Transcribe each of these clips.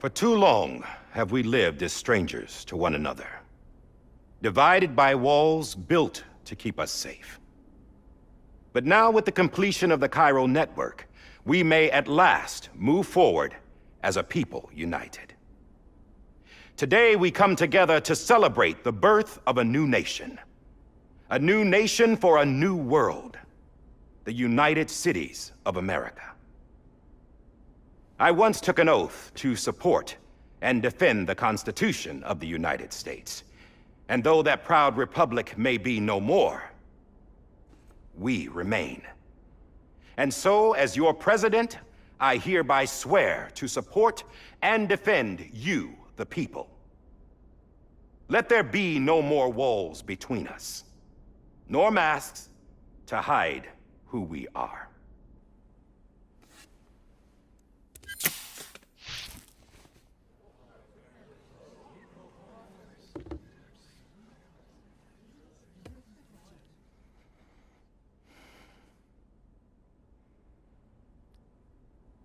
For too long have we lived as strangers to one another, divided by walls built to keep us safe. But now, with the completion of the chiral network, we may at last move forward as a people united. Today, we come together to celebrate the birth of a new nation for a new world, the United Cities of America. I once took an oath to support and defend the Constitution of the United States. And though that proud republic may be no more, we remain. And so, as your president, I hereby swear to support and defend you, the people. Let there be no more walls between us, nor masks to hide who we are.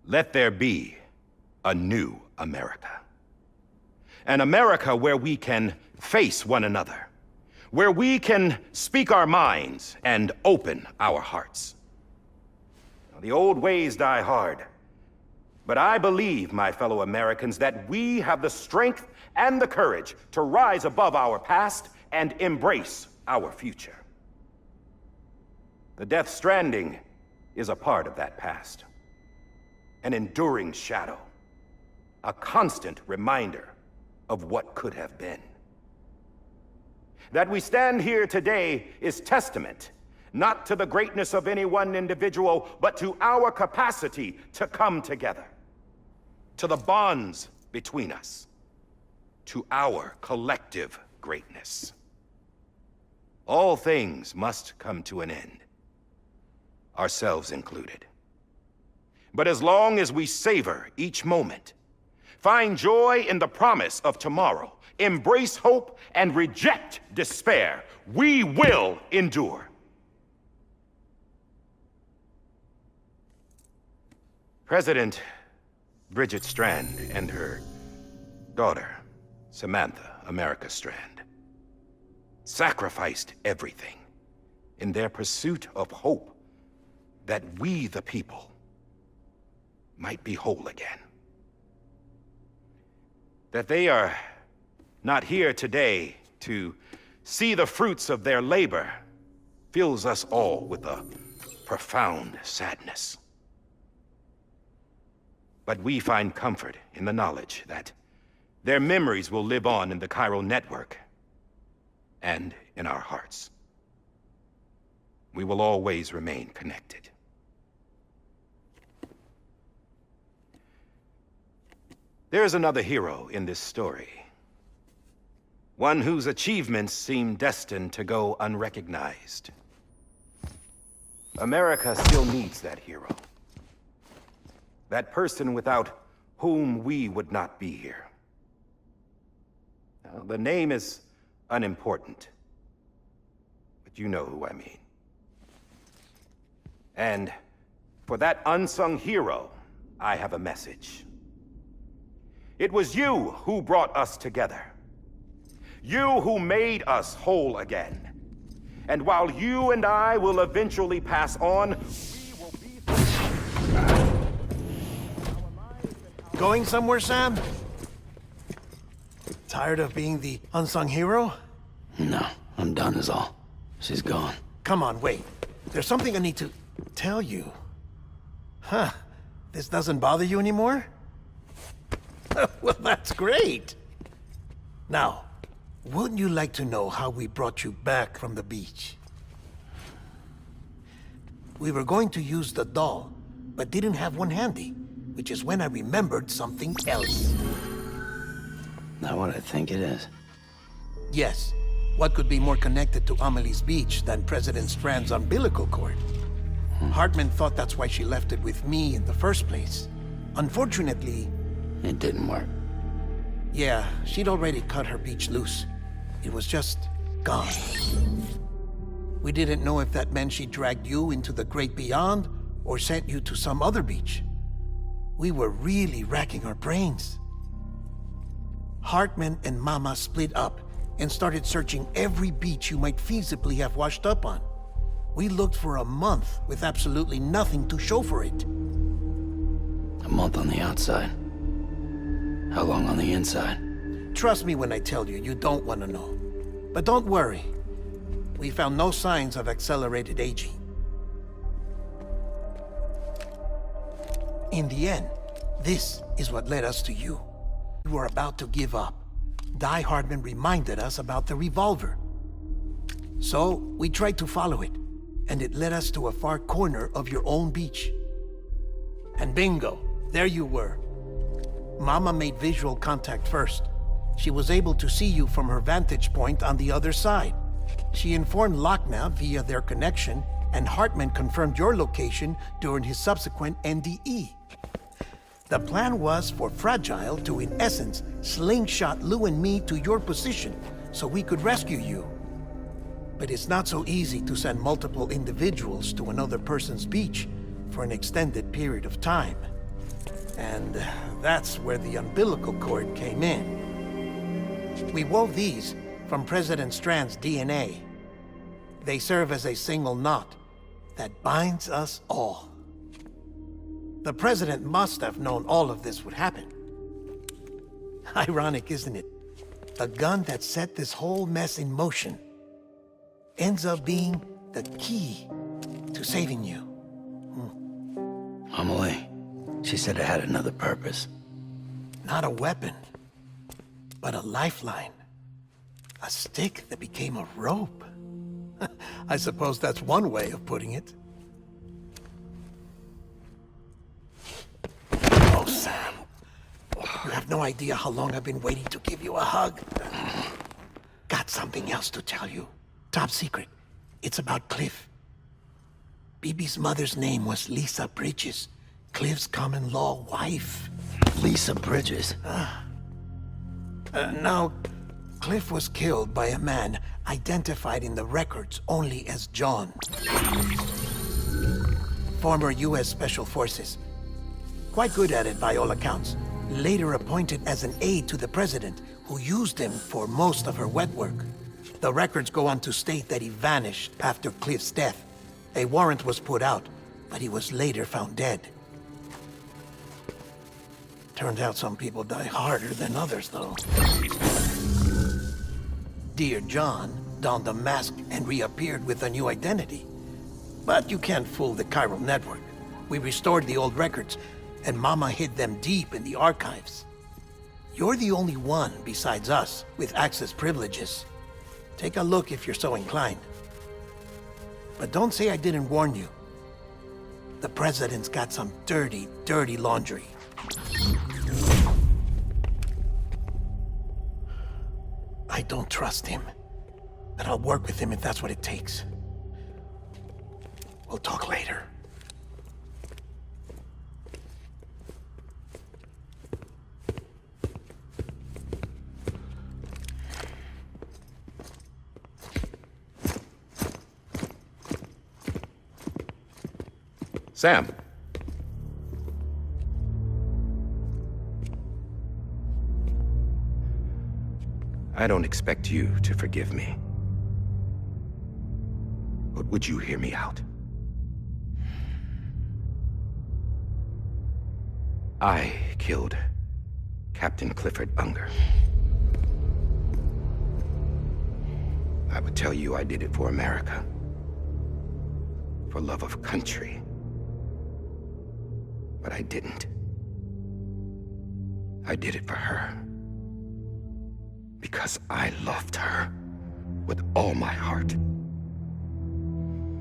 Let there be a new America. An America where we can face one another, where we can speak our minds and open our hearts. Now, the old ways die hard, but I believe, my fellow Americans, that we have the strength and the courage to rise above our past and embrace our future. The Death Stranding is a part of that past. An enduring shadow, a constant reminder of what could have been. That we stand here today is testament, not to the greatness of any one individual, but to our capacity to come together, to the bonds between us, to our collective greatness. All things must come to an end, ourselves included. But as long as we savor each moment, find joy in the promise of tomorrow, embrace hope, and reject despair, we will endure. President Bridget Strand and her daughter, Samantha America Strand, sacrificed everything in their pursuit of hope that we, the people, might be whole again. That they are not here today to see the fruits of their labor fills us all with a profound sadness. But we find comfort in the knowledge that their memories will live on in the chiral network and in our hearts. We will always remain connected. There is another hero in this story. One whose achievements seem destined to go unrecognized. America still needs that hero. That person without whom we would not be here. Now, the name is unimportant, but you know who I mean. And for that unsung hero, I have a message. It was you who brought us together. You who made us whole again. And while you and I will eventually pass on, we will be... Going somewhere, Sam? Tired of being the unsung hero? No, I'm done is all. She's gone. Come on, wait. There's something I need to tell you. Huh. This doesn't bother you anymore? Well, that's great. Now, wouldn't you like to know how we brought you back from the beach? We were going to use the doll, but didn't have one handy, which is when I remembered something else. Not what I think it is. Yes. What could be more connected to Amelie's beach than President Strand's umbilical cord? Hartman thought that's why she left it with me in the first place. Unfortunately... It didn't work. Yeah, she'd already cut her beach loose. It was just gone. We didn't know if that meant she dragged you into the great beyond or sent you to some other beach. We were really racking our brains. Hartman and Mama split up and started searching every beach you might feasibly have washed up on. We looked for a month with absolutely nothing to show for it. A month on the outside. How long on the inside? Trust me when I tell you, you don't want to know. But don't worry. We found no signs of accelerated aging. In the end, this is what led us to you. We were about to give up. Die Hardman reminded us about the revolver. So, we tried to follow it, and it led us to a far corner of your own beach. And bingo, there you were. Mama made visual contact first. She was able to see you from her vantage point on the other side. She informed Lochna via their connection, and Hartman confirmed your location during his subsequent NDE. The plan was for Fragile to, in essence, slingshot Lou and me to your position so we could rescue you. But it's not so easy to send multiple individuals to another person's beach for an extended period of time. And that's where the umbilical cord came in. We wove these from President Strand's DNA. They serve as a single knot that binds us all. The President must have known all of this would happen. Ironic, isn't it? The gun that set this whole mess in motion ends up being the key to saving you. Amelie, she said it had another purpose. Not a weapon, but a lifeline. A stick that became a rope. I suppose that's one way of putting it. Oh, Sam. You have no idea how long I've been waiting to give you a hug. Got something else to tell you. Top secret. It's about Cliff. Bibi's mother's name was Lisa Bridges, Cliff's common-law wife. Lisa Bridges? Now, Cliff was killed by a man identified in the records only as John. Former U.S. Special Forces. Quite good at it by all accounts. Later appointed as an aide to the president, who used him for most of her wet work. The records go on to state that he vanished after Cliff's death. A warrant was put out, but he was later found dead. Turns out some people die harder than others, though. Dear John donned a mask and reappeared with a new identity. But you can't fool the chiral network. We restored the old records, and Mama hid them deep in the archives. You're the only one besides us with access privileges. Take a look if you're so inclined. But don't say I didn't warn you. The president's got some dirty, dirty laundry. I don't trust him, but I'll work with him if that's what it takes. We'll talk later. Sam. I don't expect you to forgive me. But would you hear me out? I killed Captain Clifford Unger. I would tell you I did it for America. For love of country. But I didn't. I did it for her. Because I loved her with all my heart.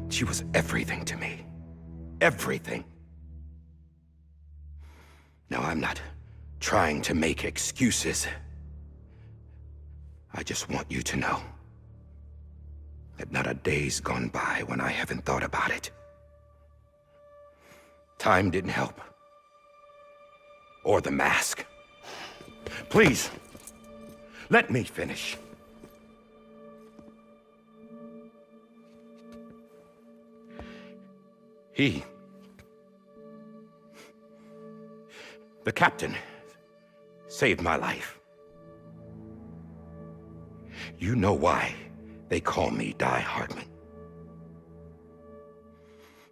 She was everything to me. Everything. Now, I'm not trying to make excuses. I just want you to know that not a day's gone by when I haven't thought about it. Time didn't help. Or the mask. Please, let me finish. The captain saved my life. You know why they call me Die Hardman?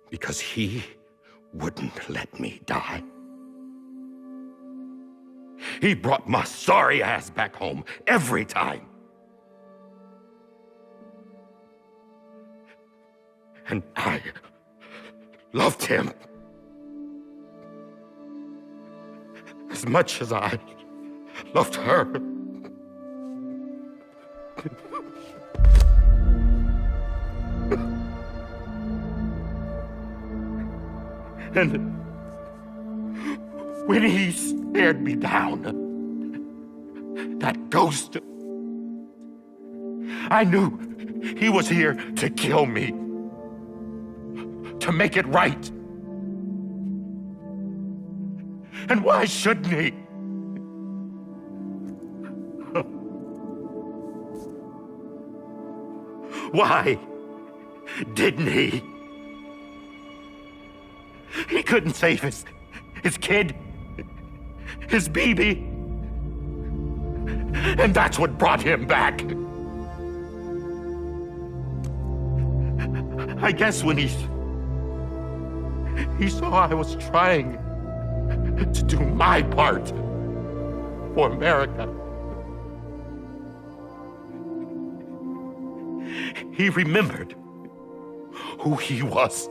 Because he wouldn't let me die. He brought my sorry ass back home every time. And I loved him as much as I loved her. And when he stared me down, that ghost, I knew he was here to kill me, to make it right. And why shouldn't he? Why didn't he? He couldn't save his kid, his baby. And that's what brought him back. I guess when he saw I was trying to do my part for America, he remembered who he was.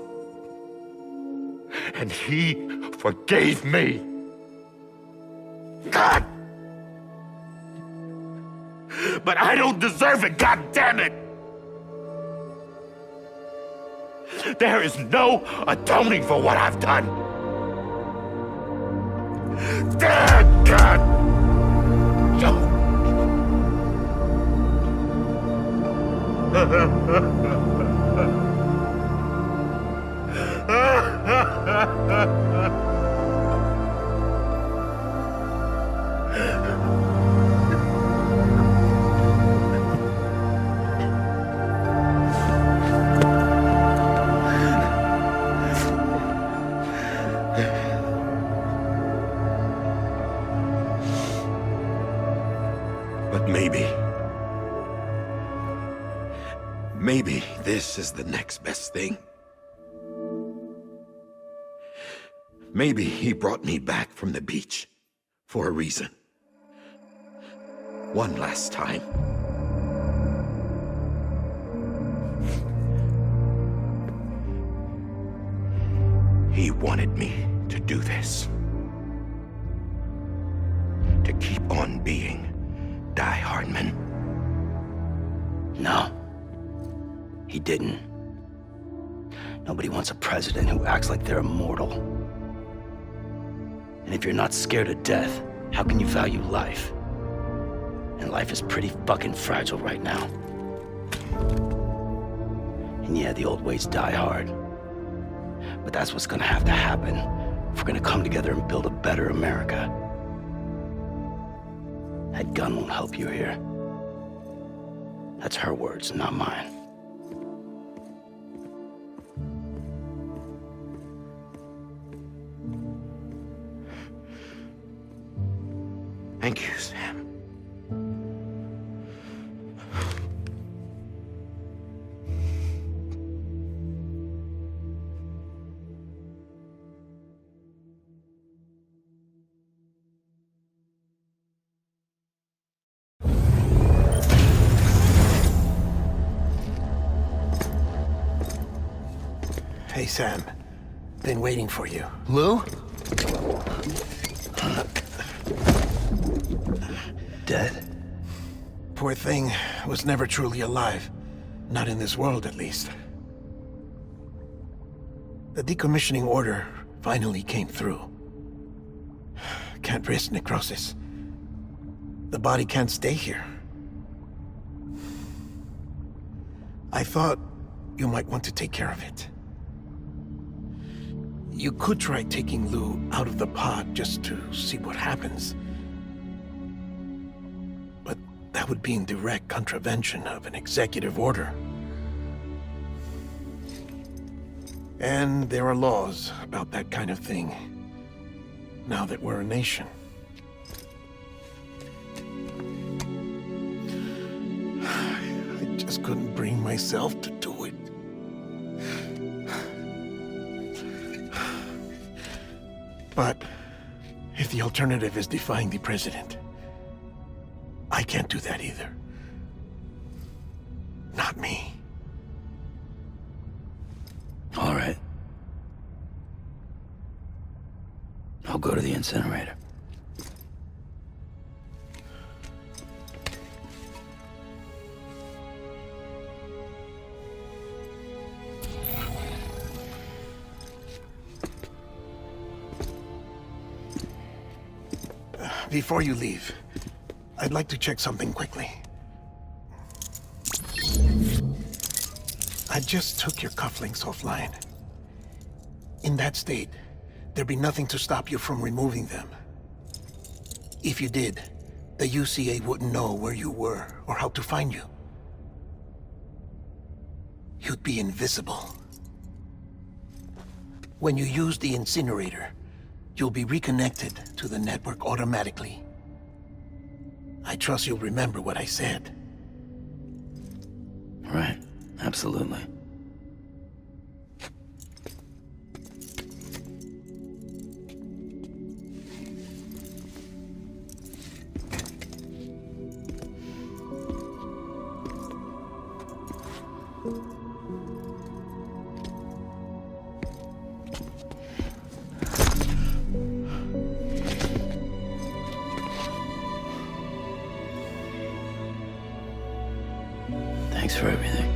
And he forgave me. God! But I don't deserve it, God damn it! There is no atoning for what I've done. God! But maybe this is the next best thing. Maybe he brought me back from the beach for a reason. One last time. He wanted me to do this. To keep on being Die Hardman. No, he didn't. Nobody wants a president who acts like they're immortal. And if you're not scared of death, how can you value life? And life is pretty fucking fragile right now. And yeah, the old ways die hard. But that's what's gonna have to happen if we're gonna come together and build a better America. That gun won't help you here. That's her words, not mine. Thank you, Sam. Hey, Sam. Been waiting for you. Lou? Dead? Poor thing was never truly alive. Not in this world, at least. The decommissioning order finally came through. Can't risk necrosis. The body can't stay here. I thought you might want to take care of it. You could try taking Lou out of the pod just to see what happens. But that would be in direct contravention of an executive order. And there are laws about that kind of thing, now that we're a nation. just couldn't bring myself to do it. But if the alternative is defying the president, I can't do that either. Not me. All right. I'll go to the incinerator. Before you leave, I'd like to check something quickly. I just took your cufflinks offline. In that state, there'd be nothing to stop you from removing them. If you did, the UCA wouldn't know where you were or how to find you. You'd be invisible. When you use the incinerator, you'll be reconnected to the network automatically. I trust you'll remember what I said. Right. Absolutely. Thanks for everything.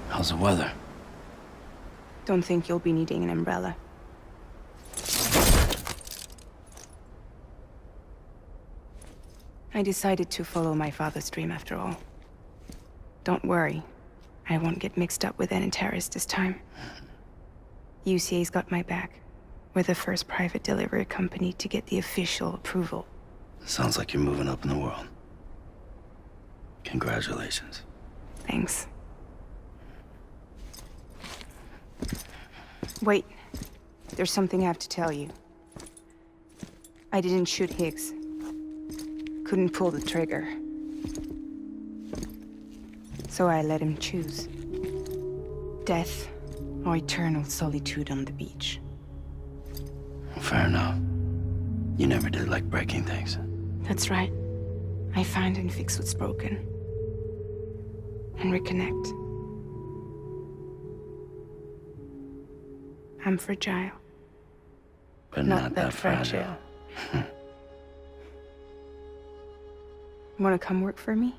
How's the weather? Don't think you'll be needing an umbrella. I decided to follow my father's dream after all. Don't worry, I won't get mixed up with any terrorists this time. UCA's got my back. We're the first private delivery company to get the official approval. Sounds like you're moving up in the world. Congratulations. Thanks. Wait, there's something I have to tell you. I didn't shoot Higgs. Couldn't pull the trigger. So I let him choose. Death or eternal solitude on the beach. Fair enough. You never did like breaking things. That's right. I find and fix what's broken. And reconnect. I'm fragile. But not that fragile. Wanna come work for me?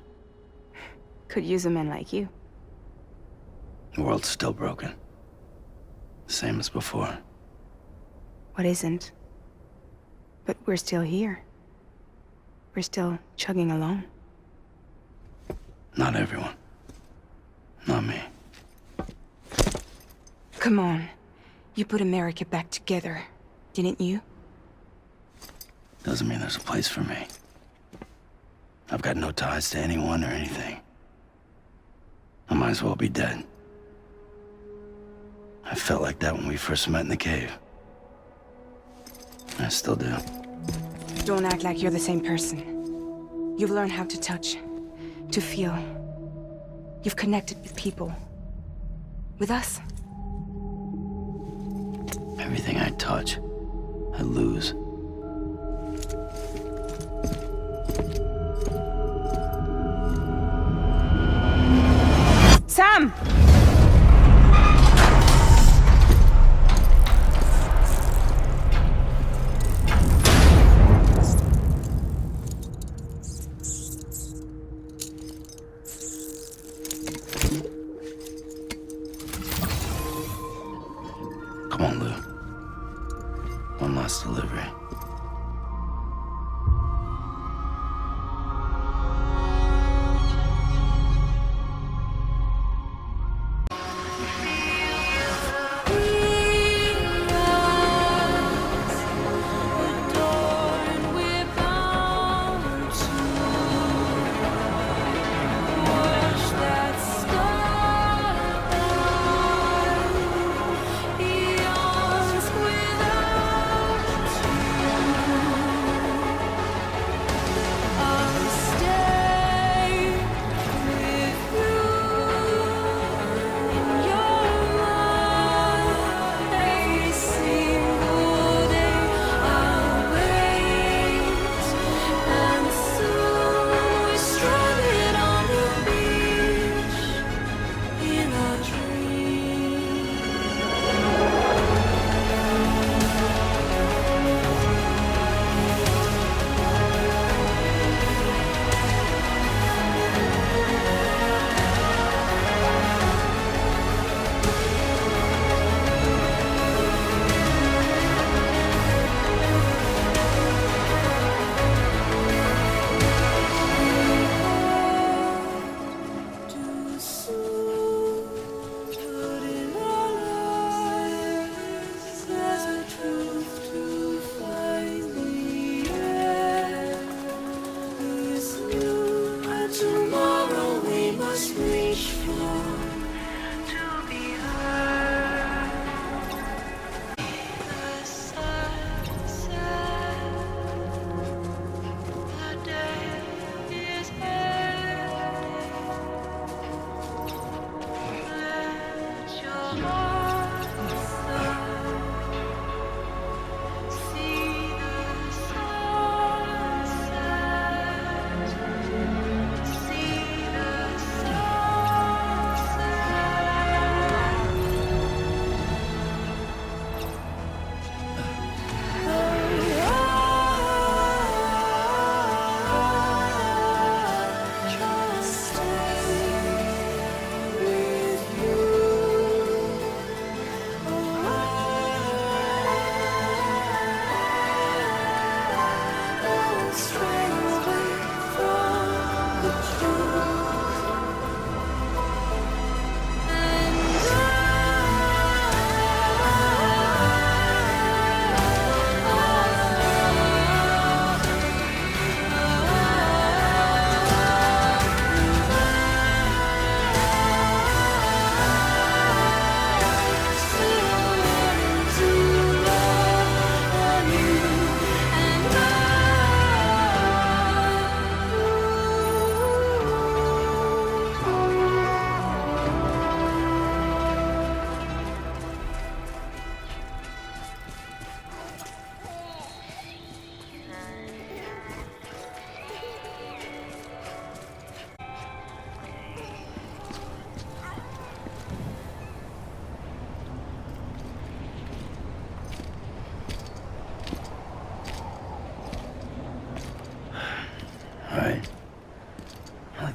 Could use a man like you. The world's still broken. Same as before. What isn't? But we're still here. We're still chugging along. Not everyone. Not me. Come on. You put America back together, didn't you? Doesn't mean there's a place for me. I've got no ties to anyone or anything. I might as well be dead. I felt like that when we first met in the cave. I still do. Don't act like you're the same person. You've learned how to touch, to feel. You've connected with people. With us. Everything I touch, I lose. Sam! Come on, Lou. One last delivery.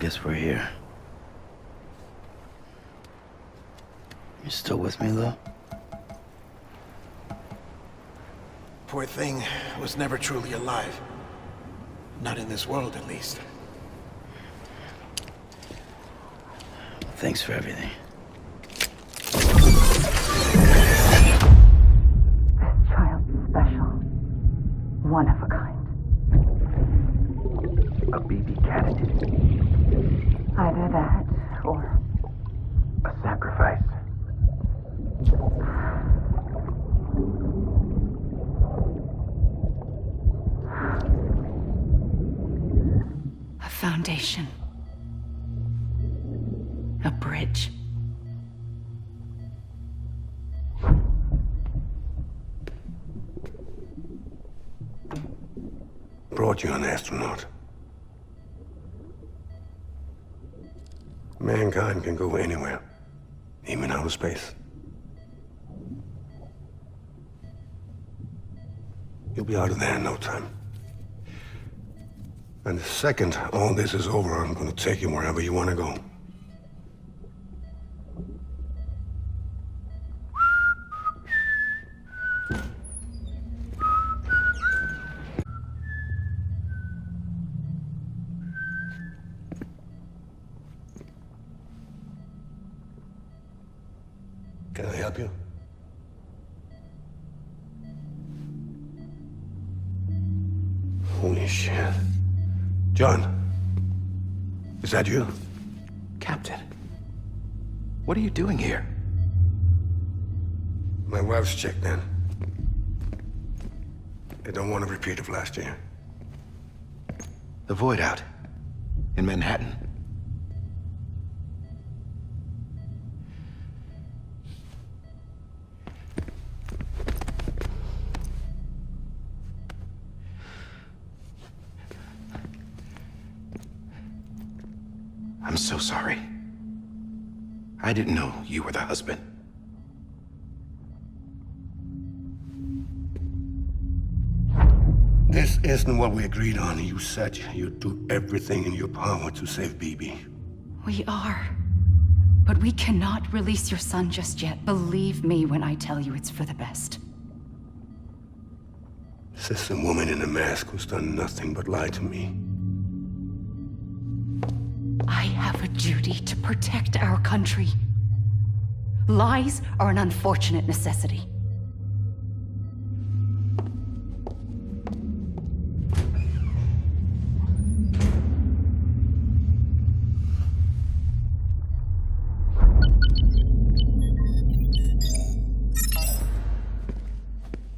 guess we're here. You still with me, though? Poor thing was never truly alive. Not in this world, at least. Thanks for everything. This child's special. One of a kind. A BB candidate. Either that, or A sacrifice. a foundation. A bridge. Brought you an astronaut. Mankind can go anywhere, even outer space. You'll be out of there in no time. And the second all this is over, I'm gonna take you wherever you want to go. Can I help you? Holy shit. John, is that you? Captain, what are you doing here? My wife's checked in. They don't want a repeat of last year. The Void out. In Manhattan. I'm so sorry. I didn't know you were the husband. This isn't what we agreed on. You said you'd do everything in your power to save BB. We are. But we cannot release your son just yet. Believe me when I tell you it's for the best. This is a woman in a mask who's done nothing but lie to me. I have a duty to protect our country. Lies are an unfortunate necessity.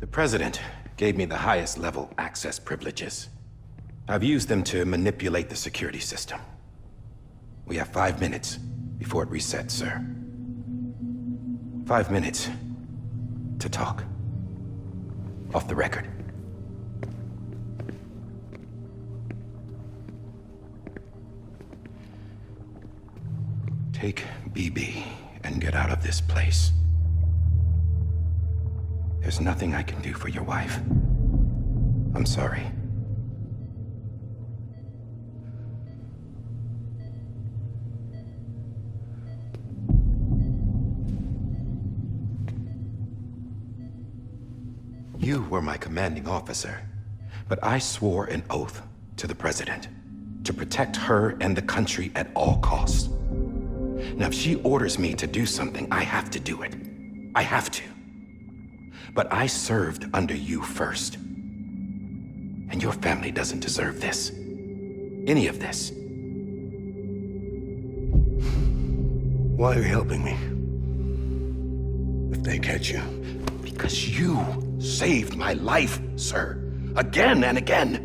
The President gave me the highest level access privileges. I've used them to manipulate the security system. We have 5 minutes before it resets, sir. 5 minutes to talk. Off the record. Take BB and get out of this place. There's nothing I can do for your wife. I'm sorry. You were my commanding officer, but I swore an oath to the President to protect her and the country at all costs. Now, if she orders me to do something, I have to do it. I have to. But I served under you first. And your family doesn't deserve this. Any of this. Why are you helping me? If they catch you. Because you saved my life, sir. Again and again.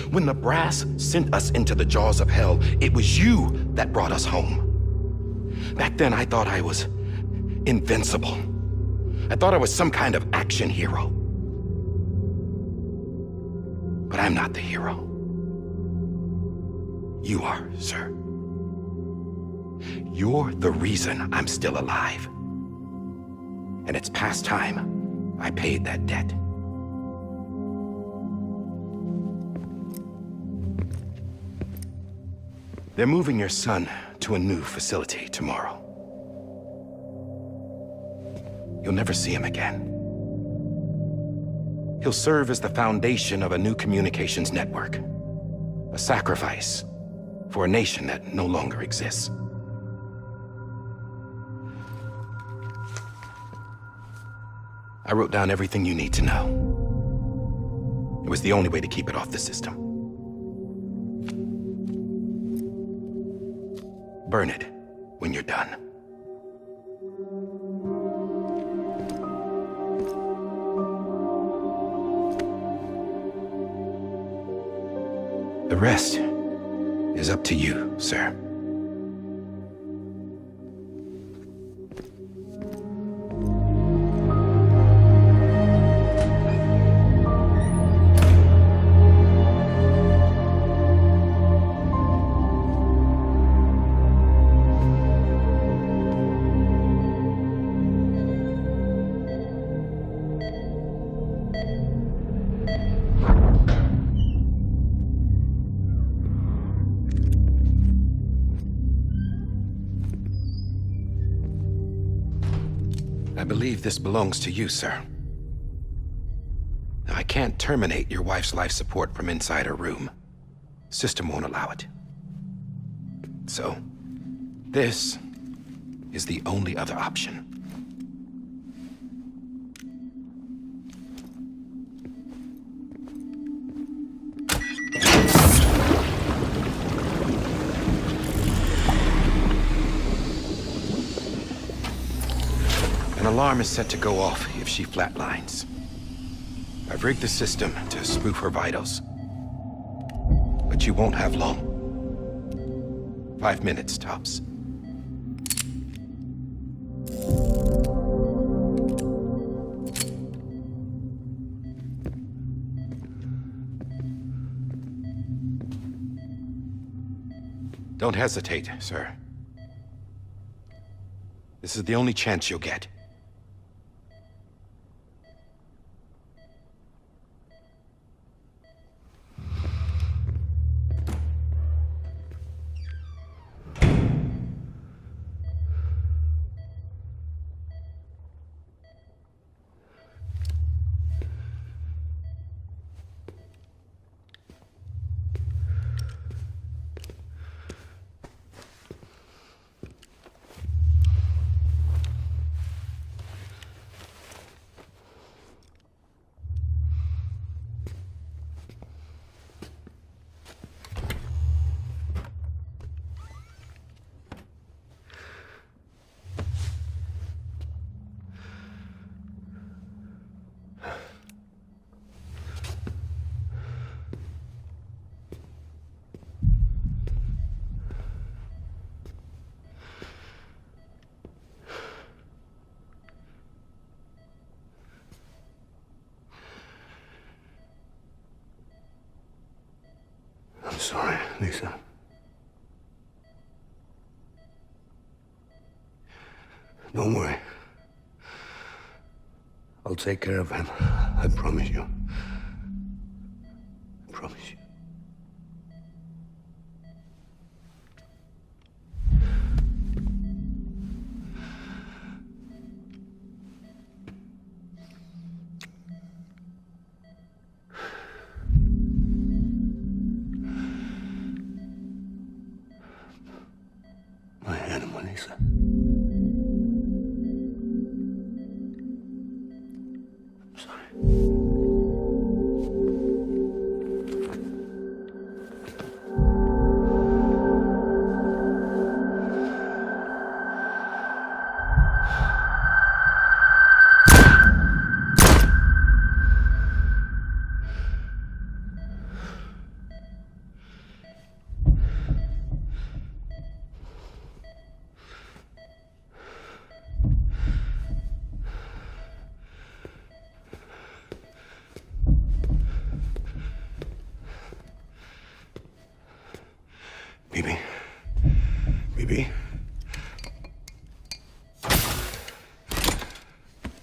When the brass sent us into the jaws of hell, it was you that brought us home. Back then, I thought I was invincible. I thought I was some kind of action hero. But I'm not the hero. You are, sir. You're the reason I'm still alive. And it's past time I paid that debt. They're moving your son to a new facility tomorrow. You'll never see him again. He'll serve as the foundation of a new communications network. A sacrifice for a nation that no longer exists. I wrote down everything you need to know. It was the only way to keep it off the system. Burn it when you're done. The rest is up to you, sir. I believe this belongs to you, sir. Now, I can't terminate your wife's life support from inside her room. System won't allow it. So, this is the only other option. An alarm is set to go off if she flatlines. I've rigged the system to spoof her vitals. But you won't have long. 5 minutes, tops. Don't hesitate, sir. This is the only chance you'll get. I'm sorry, Lisa. Don't worry. I'll take care of him. I promise you. I promise you. My animal, Lisa. I'm sorry. Bibi? Bibi?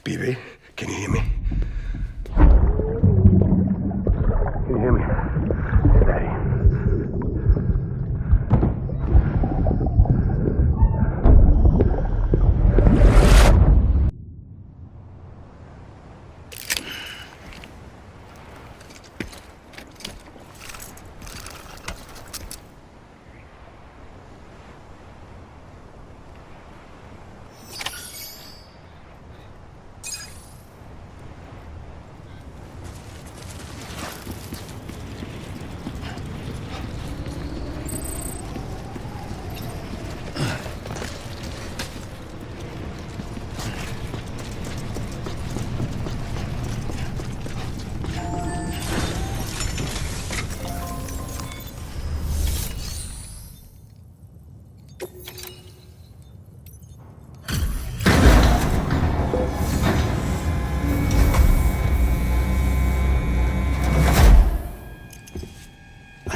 Bibi, can you hear me? Can you hear me? Daddy.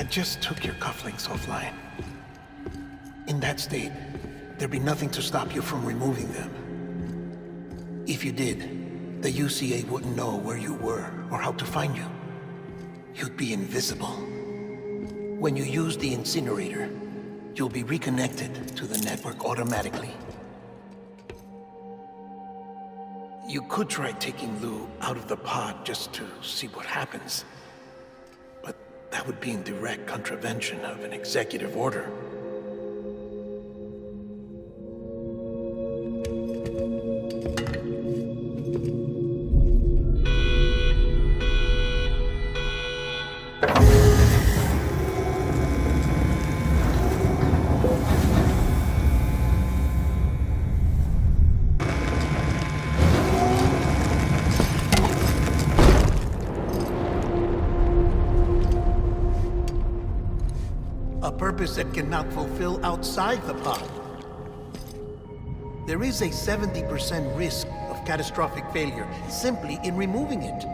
just took your cufflinks offline. In that state, there'd be nothing to stop you from removing them. If you did, the UCA wouldn't know where you were or how to find you. You'd be invisible. When you use the incinerator, you'll be reconnected to the network automatically. You could try taking Lou out of the pod just to see what happens. But that would be in direct contravention of an executive order. That cannot fulfill outside the pod. There is a 70% risk of catastrophic failure simply in removing it.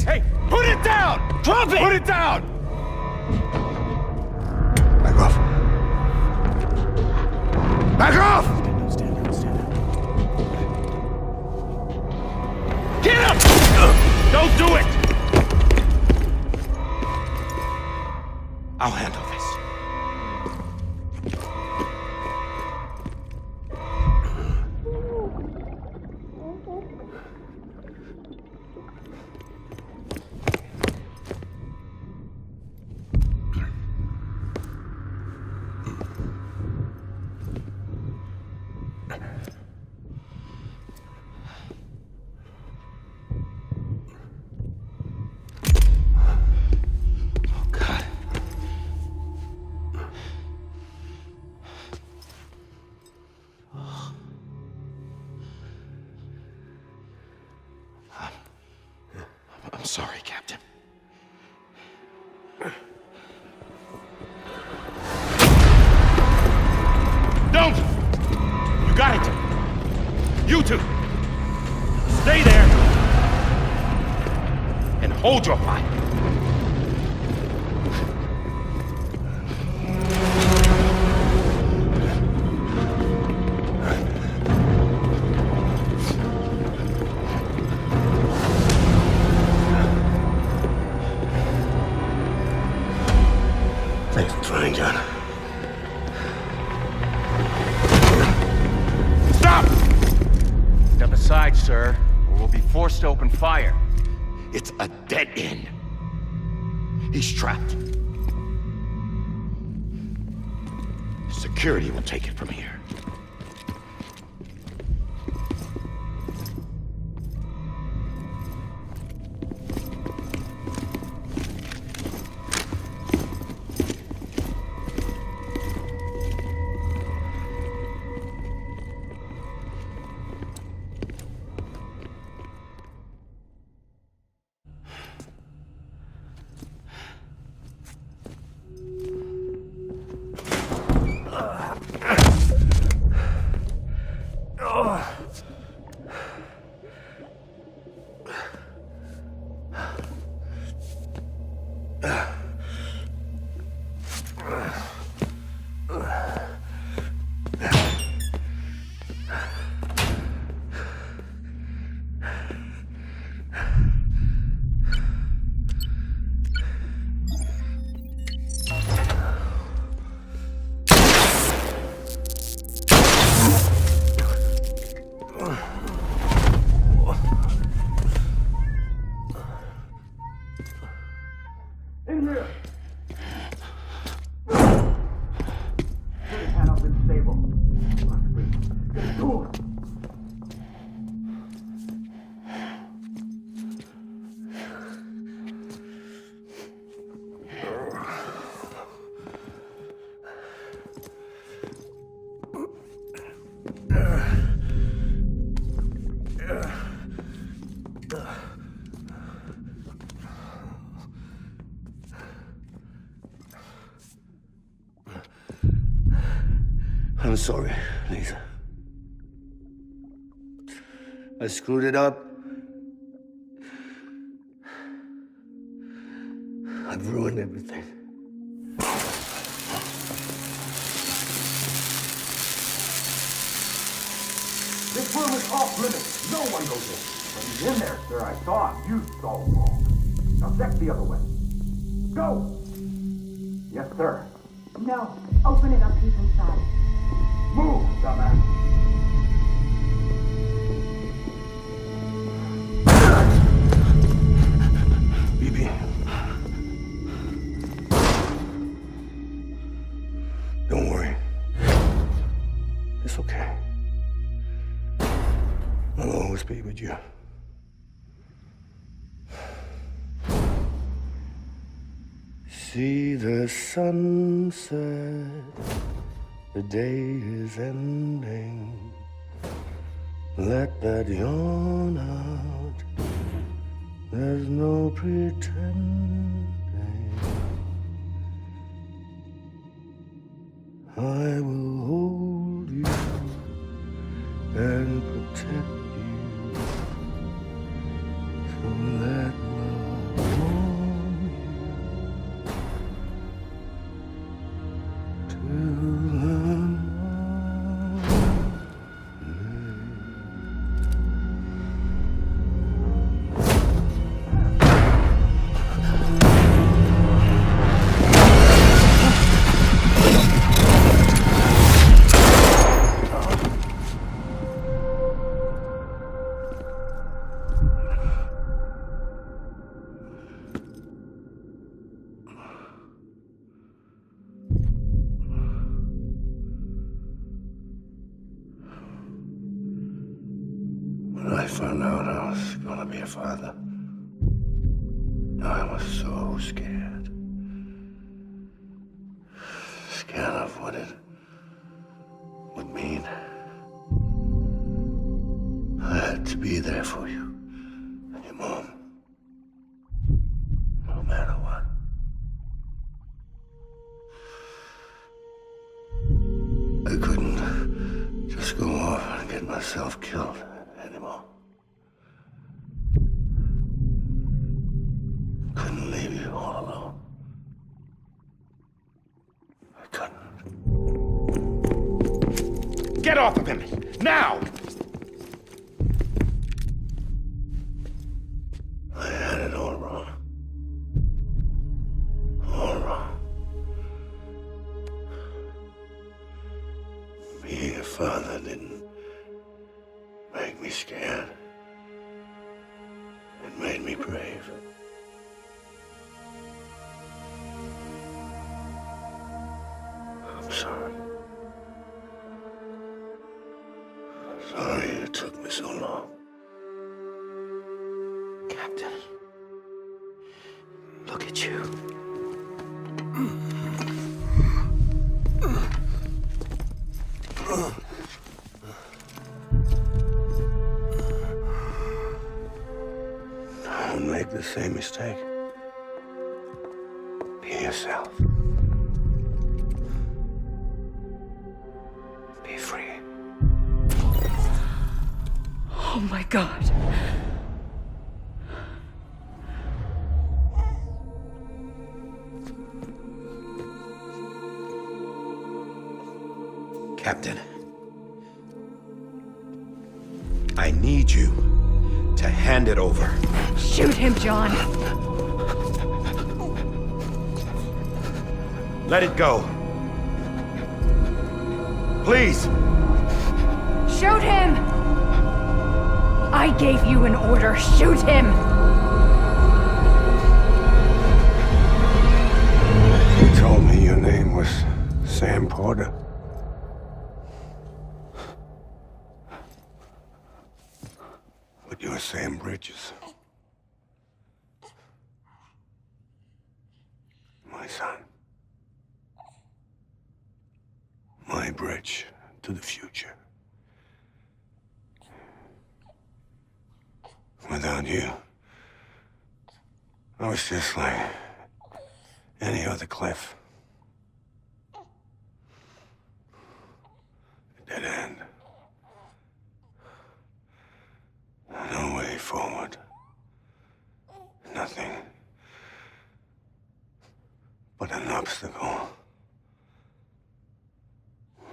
Hey, put it down! Drop it! Put it down! Back off. Back off! Stand up. Get up! Don't do it! I'll handle this. I'm sorry, Captain. Don't! You got it! You two! Stay there! And hold your fire! Thanks for trying, John. Stop! Step aside, sir, or we'll be forced to open fire. It's a dead end. He's trapped. Security will take it from here. I'm sorry, Lisa. I screwed it up. I've ruined everything. This room is off limits. No one goes in. But he's in there, sir. I saw him. You saw him wrong. Now check the other way. Go! Yes, sir. No. Open it up. He's inside. Move, dumbass. Bibi. Don't worry. It's okay. I'll always be with you. See the sunset. The day is ending. Let that yawn out. There's no pretending. I will hold you and protect you. So let love warm you till the When I found out I was gonna be a father, I was so scared. Scared of what it would mean. I had to be there for you and your mom, no matter what. myself killed anymore. Couldn't leave you all alone. I couldn't. Get off of him! Now! I had it all wrong. All wrong. Being a father didn't make me scared. It made me brave. I'm sorry. Sorry it took me so long. Captain, look at you. Don't make the same mistake. Be yourself. Be free. Oh my God. Captain, I need you to hand it over. Shoot him, John. Let it go. Please! Shoot him! I gave you an order. Shoot him! You told me your name was Sam Porter. But you're Sam Bridges. My son. My bridge to the future. Without you, I was just like any other Cliff. A dead end. No way forward. Nothing but an obstacle.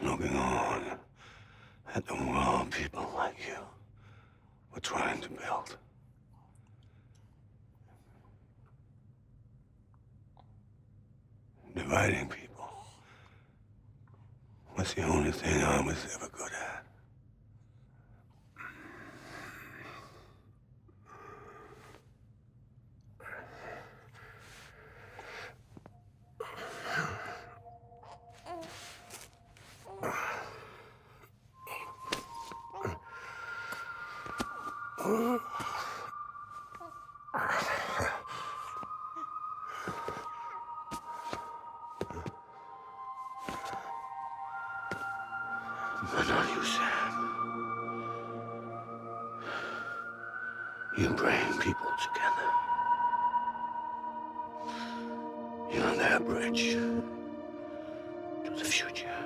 Looking on at the world people like you were trying to build. Dividing people was the only thing I was ever good at. But not you, Sam. You bring people together. You're their bridge to the future.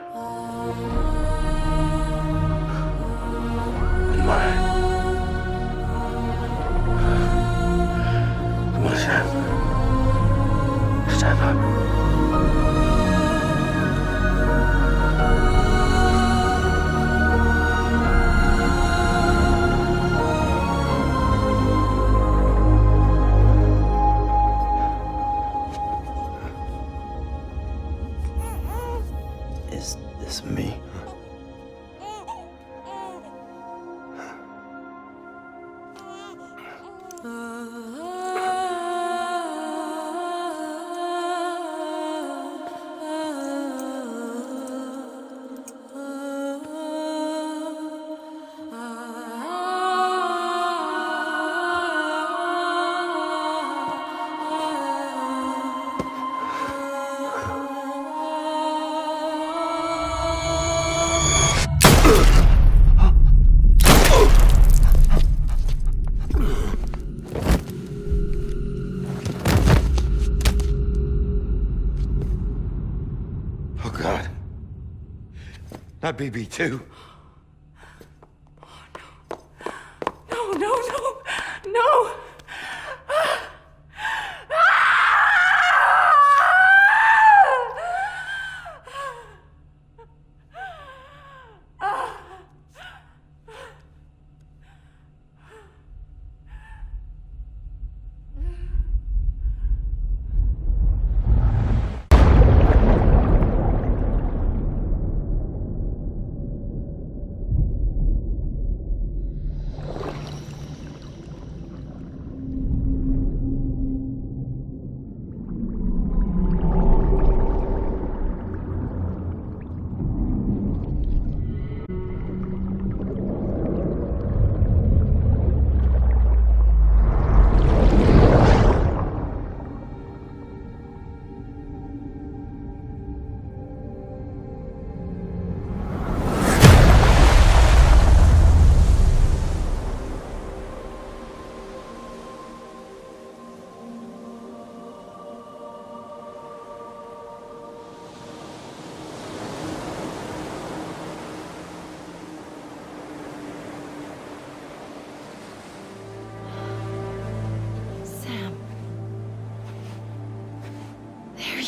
And mine. Come on, Sam. Stand up. Is this me? Not BB2.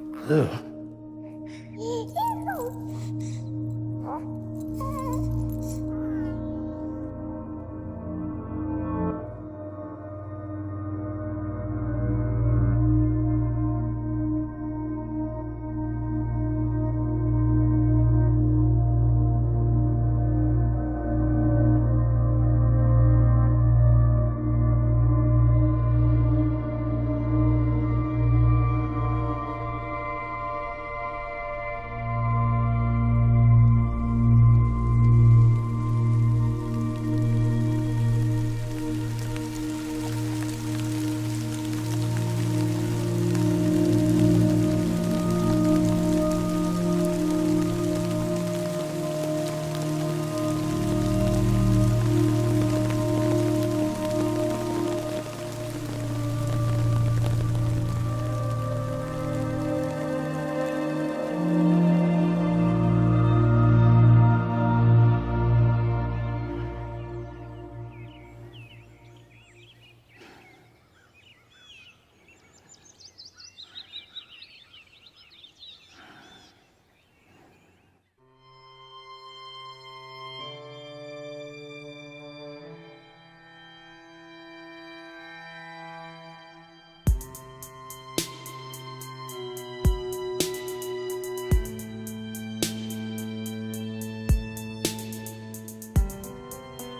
Ew.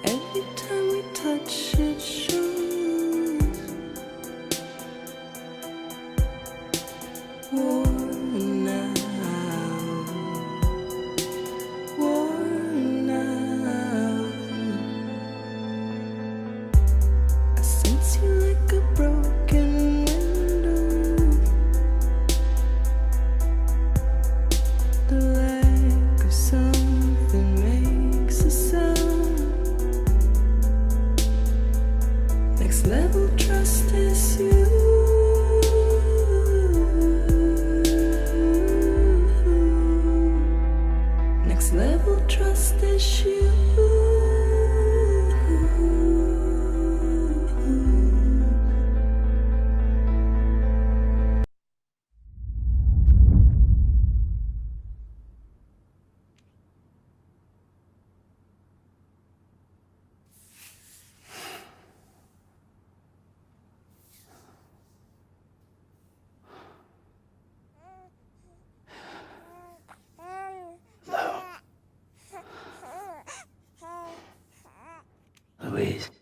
Every time we touch it shows worn out, worn out. I sense you like a broken window, the lack of something makes a sound. Next level trust is you. Next level trust is you. Louise.